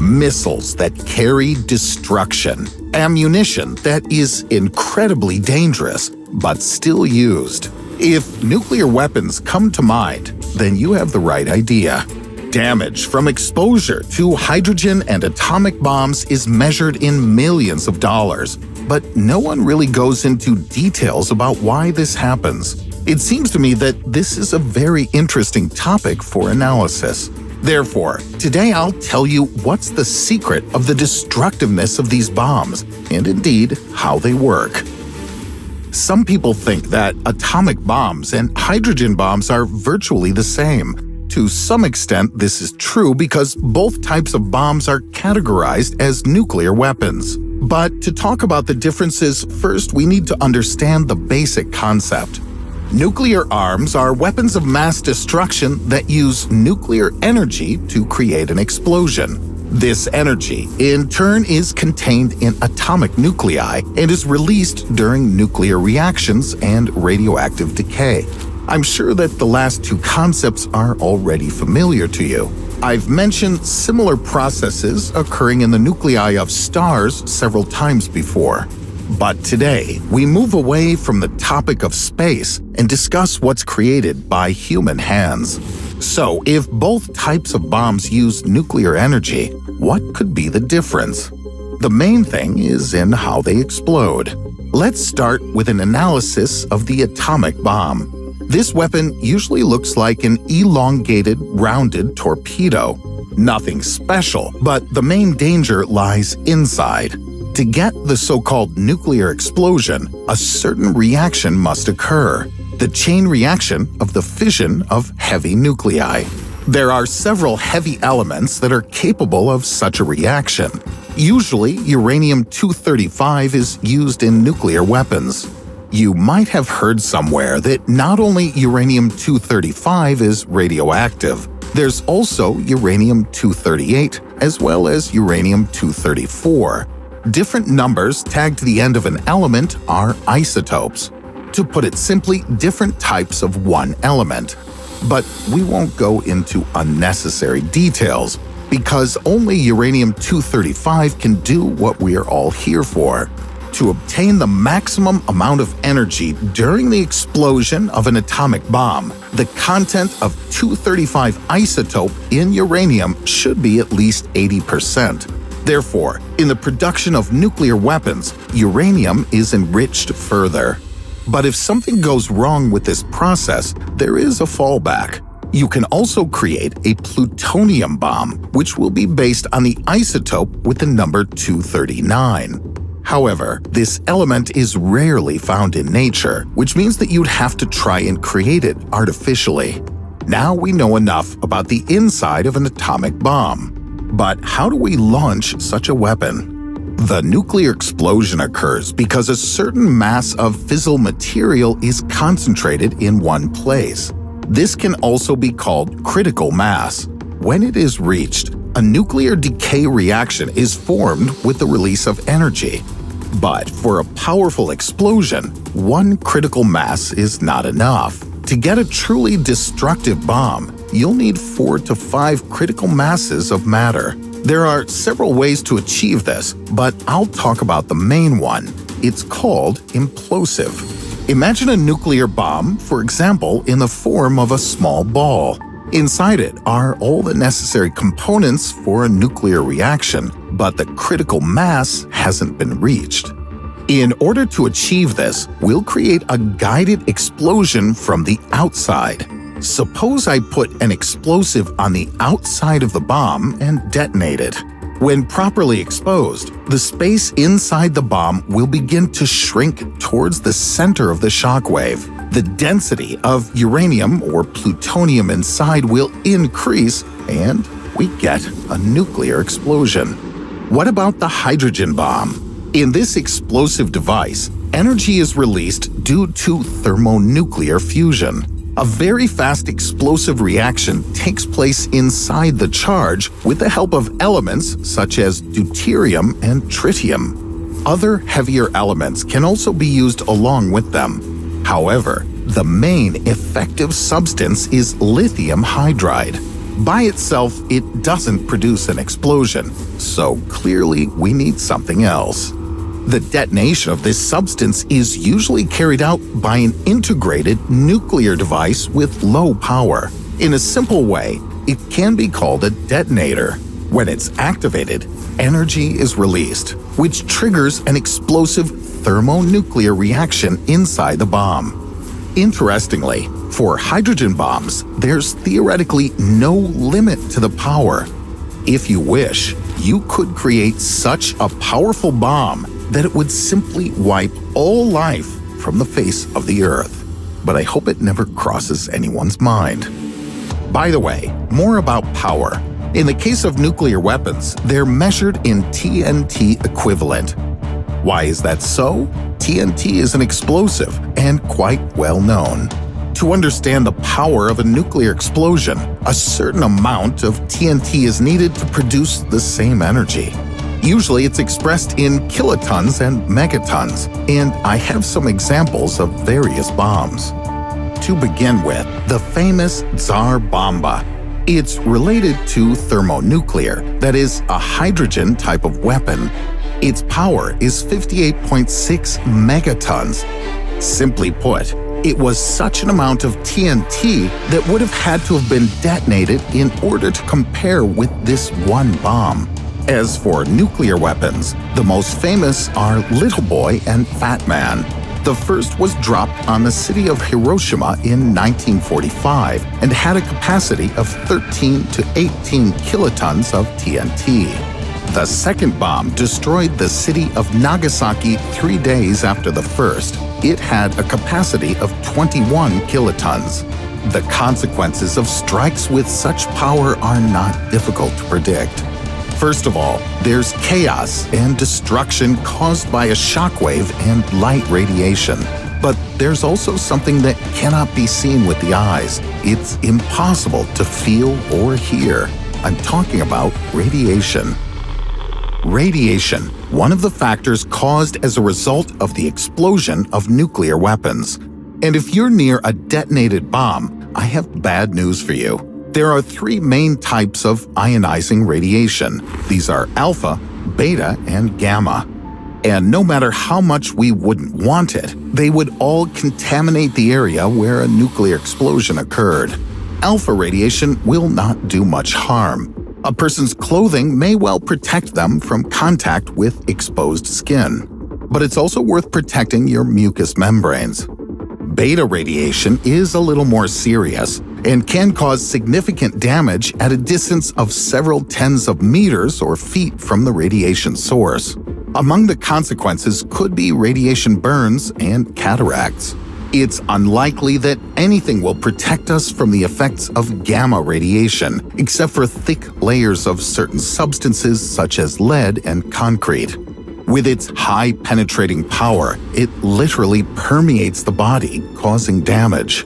missiles that carry destruction, ammunition that is incredibly dangerous but still used. If nuclear weapons come to mind, then you have the right idea. Damage from exposure to hydrogen and atomic bombs is measured in millions of dollars, but no one really goes into details about why this happens. It seems to me that this is a very interesting topic for analysis. Therefore, today I'll tell you what's the secret of the destructiveness of these bombs, and indeed, how they work. Some people think that atomic bombs and hydrogen bombs are virtually the same. To some extent, this is true because both types of bombs are categorized as nuclear weapons. But to talk about the differences, first we need to understand the basic concept. Nuclear arms are weapons of mass destruction that use nuclear energy to create an explosion. This energy, in turn, is contained in atomic nuclei and is released during nuclear reactions and radioactive decay. I'm sure that the last two concepts are already familiar to you. I've mentioned similar processes occurring in the nuclei of stars several times before. But today, we move away from the topic of space and discuss what's created by human hands. So, if both types of bombs use nuclear energy, what could be the difference? The main thing is in how they explode. Let's start with an analysis of the atomic bomb. This weapon usually looks like an elongated, rounded torpedo. Nothing special, but the main danger lies inside. To get the so-called nuclear explosion, a certain reaction must occur, the chain reaction of the fission of heavy nuclei. There are several heavy elements that are capable of such a reaction. Usually, uranium-235 is used in nuclear weapons. You might have heard somewhere that not only uranium-235 is radioactive, there's also uranium-238 as well as uranium-234. Different numbers tagged to the end of an element are isotopes. To put it simply, different types of one element. But we won't go into unnecessary details, because only uranium-235 can do what we are all here for: to obtain the maximum amount of energy during the explosion of an atomic bomb. The content of 235 isotope in uranium should be at least 80%. Therefore, in the production of nuclear weapons, uranium is enriched further. But if something goes wrong with this process, there is a fallback. You can also create a plutonium bomb, which will be based on the isotope with the number 239. However, this element is rarely found in nature, which means that you'd have to try and create it artificially. Now we know enough about the inside of an atomic bomb. But how do we launch such a weapon? The nuclear explosion occurs because a certain mass of fissile material is concentrated in one place. This can also be called critical mass. When it is reached, a nuclear decay reaction is formed with the release of energy. But for a powerful explosion, one critical mass is not enough. To get a truly destructive bomb, you'll need 4 to 5 critical masses of matter. There are several ways to achieve this, but I'll talk about the main one. It's called implosive. Imagine a nuclear bomb, for example, in the form of a small ball. Inside it are all the necessary components for a nuclear reaction, but the critical mass hasn't been reached. In order to achieve this, we'll create a guided explosion from the outside. Suppose I put an explosive on the outside of the bomb and detonate it. When properly exposed, the space inside the bomb will begin to shrink towards the center of the shockwave. The density of uranium or plutonium inside will increase, and we get a nuclear explosion. What about the hydrogen bomb? In this explosive device, energy is released due to thermonuclear fusion. A very fast explosive reaction takes place inside the charge with the help of elements such as deuterium and tritium. Other heavier elements can also be used along with them. However, the main effective substance is lithium hydride. By itself, it doesn't produce an explosion, so clearly we need something else. The detonation of this substance is usually carried out by an integrated nuclear device with low power. In a simple way, it can be called a detonator. When it's activated, energy is released, which triggers an explosive thermonuclear reaction inside the bomb. Interestingly, for hydrogen bombs, there's theoretically no limit to the power. If you wish, you could create such a powerful bomb that it would simply wipe all life from the face of the Earth. But I hope it never crosses anyone's mind. By the way, more about power. In the case of nuclear weapons, they're measured in TNT equivalent. Why is that so? TNT is an explosive and quite well known. To understand the power of a nuclear explosion, a certain amount of TNT is needed to produce the same energy. Usually it's expressed in kilotons and megatons, and I have some examples of various bombs. To begin with, the famous Tsar Bomba. It's related to thermonuclear, that is, a hydrogen type of weapon. Its power is 58.6 megatons. Simply put, it was such an amount of TNT that would have had to have been detonated in order to compare with this one bomb. As for nuclear weapons, the most famous are Little Boy and Fat Man. The first was dropped on the city of Hiroshima in 1945 and had a capacity of 13 to 18 kilotons of TNT. The second bomb destroyed the city of Nagasaki 3 days after the first. It had a capacity of 21 kilotons. The consequences of strikes with such power are not difficult to predict. First of all, there's chaos and destruction caused by a shockwave and light radiation. But there's also something that cannot be seen with the eyes. It's impossible to feel or hear. I'm talking about radiation. Radiation, one of the factors caused as a result of the explosion of nuclear weapons. And if you're near a detonated bomb, I have bad news for you. There are 3 main types of ionizing radiation. These are alpha, beta, and gamma. And no matter how much we wouldn't want it, they would all contaminate the area where a nuclear explosion occurred. Alpha radiation will not do much harm. A person's clothing may well protect them from contact with exposed skin. But it's also worth protecting your mucous membranes. Beta radiation is a little more serious and can cause significant damage at a distance of several tens of meters or feet from the radiation source. Among the consequences could be radiation burns and cataracts. It's unlikely that anything will protect us from the effects of gamma radiation, except for thick layers of certain substances such as lead and concrete. With its high penetrating power, it literally permeates the body, causing damage.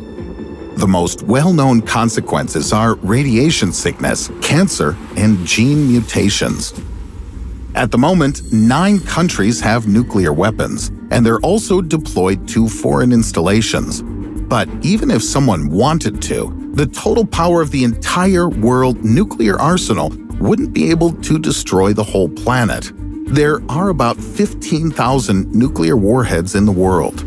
The most well-known consequences are radiation sickness, cancer, and gene mutations. At the moment, 9 countries have nuclear weapons, and they're also deployed to foreign installations. But even if someone wanted to, the total power of the entire world nuclear arsenal wouldn't be able to destroy the whole planet. There are about 15,000 nuclear warheads in the world.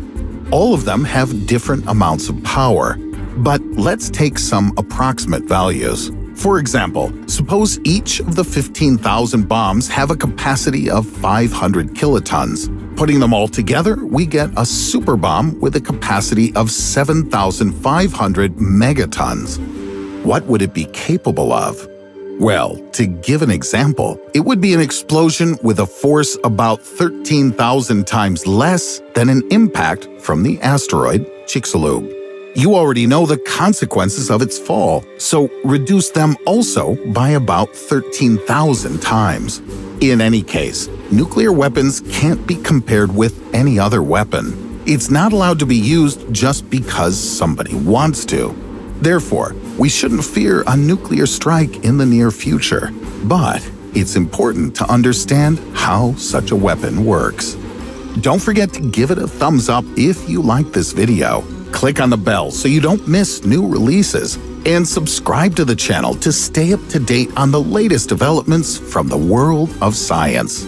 All of them have different amounts of power. But let's take some approximate values. For example, suppose each of the 15,000 bombs have a capacity of 500 kilotons. Putting them all together, we get a super bomb with a capacity of 7,500 megatons. What would it be capable of? Well, to give an example, it would be an explosion with a force about 13,000 times less than an impact from the asteroid Chicxulub. You already know the consequences of its fall, so reduce them also by about 13,000 times. In any case, nuclear weapons can't be compared with any other weapon. It's not allowed to be used just because somebody wants to. Therefore, we shouldn't fear a nuclear strike in the near future. But it's important to understand how such a weapon works. Don't forget to give it a thumbs up if you like this video. Click on the bell so you don't miss new releases. and subscribe to the channel to stay up to date on the latest developments from the world of science.